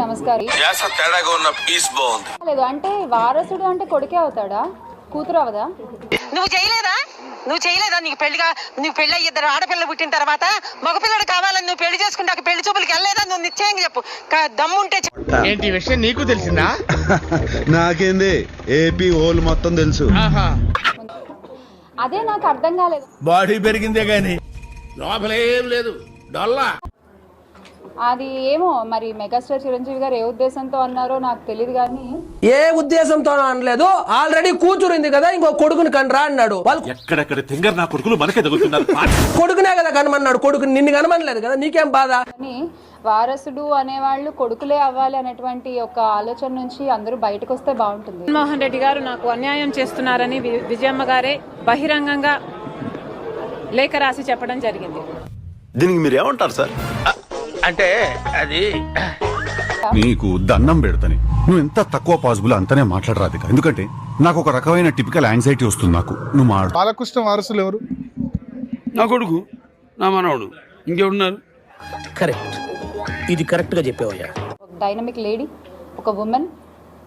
నమస్కారం. లేదు అంటే వారసుడు అంటే కొడుకే అవుతాడా, కూతురు అవదా? నువ్వు చేయలేదా నీకు పెళ్లి అయ్యిద్దరు ఆడపిల్ల పుట్టిన తర్వాత మగపిల్లడు కావాలని నువ్వు పెళ్లి చేసుకుంటే పెళ్లి చూపులకి వెళ్ళలేదా? నువ్వు నిశ్చయంగా చెప్పు, దమ్ముంటే ఏంటి విషయం నీకు తెలిసిందా? నాకేంది, ఏపీ హోల్ మొత్తం తెలుసు. అదే నాకు అర్థం కాలేదు. బాడీ పెరిగిందే గాని లోపలేం లేదు, డొల్లా. అది ఏమో మరి మెగాస్టార్ చిరంజీవి గారు ఏ ఉద్దేశంతో అన్నారో నాకు తెలియదు కానీ, ఏ ఉద్దేశంతో అనలేదు. ఆల్రెడీ కూతురుంది కదా, ఇంకో కొడుకుని కనరా అన్నాడు. వాళ్ళు ఎక్కడెక్కడ తింగర్ నా కొడుకులు మనకే తగులుతున్నారు. కొడుకునే కదా కనమన్నాడు, కొడుకుని నిన్ను కనమనలేదు కదా, నీకేం బాధ? కానీ వారసుడు అనేవాళ్ళు కొడుకులే అవ్వాలి అనేటువంటి ఒక ఆలోచన నుంచి అందరూ బయటకు వస్తే బాగుంటుంది. జగన్మోహన్ రెడ్డి గారు నాకు అన్యాయం చేస్తున్నారని విజయమ్మ గారే బహిరంగంగా లేఖ రాసి చెప్పడం జరిగింది. దీనికి మీరు ఏమంటారు సార్? అంటే అది నీకు దండం పెడతాని, నువ్వు ఎంత తక్కువ పాసిబుల్ అంతనే మాట్లాడరాదు. ఎందుకంటే నాకు ఒక రకమైన టిపికల్ యాంగ్జైటీ వస్తుంది. నాకు నువ్వు బాలకృష్ణ వారసులు ఎవరు? నా కొడుకు, నా మనవడు, ఇంకెవరున్నారు? కరెక్ట్, ఇది కరెక్ట్ గా చెప్పావయ్యా. ఒక డైనమిక్ లేడీ, ఒక ఉమెన్,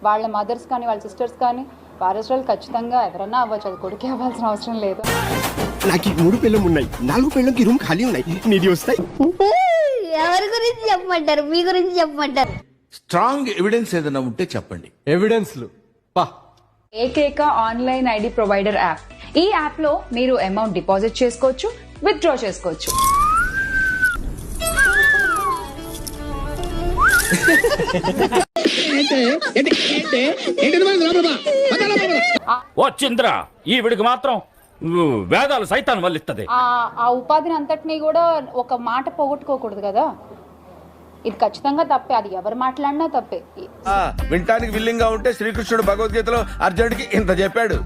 వాళ్ళ మదర్స్ కానీ వాళ్ళ సిస్టర్స్ కానీ వారసులు ఖచ్చితంగా ఎవరన్నా అవ్వచ్చు, అది కొడుకే అవ్వాల్సిన అవసరం లేదు. నాకు 3 పెళ్ళం ఉన్నాయి, 4 పెళ్ళంకి రూమ్ ఖాళీ ఉన్నాయి, నీది వస్తాయి. ఎవరి గురించి చెప్పమంటారు? మీ గురించి చెప్పమంటారు? స్ట్రాంగ్ ఎవిడెన్స్ ఏదైనా ఉంటే చెప్పండి. ఎవిడెన్స్లు ఏకైక ఆన్లైన్ ఐడి ప్రొవైడర్ యాప్. ఈ యాప్ లో మీరు అమౌంట్ డిపాజిట్ చేసుకోవచ్చు, విత్డ్రా చేసుకోవచ్చు. వచ్చింద్రా ఈవిడికి మాత్రం వేదాలు సైతాన్ని వల్లిస్తుంది. ఆ ఉపాధిని అంతటినీ కూడా ఒక మాట పోగొట్టుకోకూడదు కదా, ఇది ఖచ్చితంగా తప్పే. అది ఎవరు మాట్లాడినా తప్పే. వింటానికి విల్లింగ్ గా ఉంటే శ్రీకృష్ణుడు భగవద్గీతలో అర్జునుడికి ఇంత చెప్పాడు.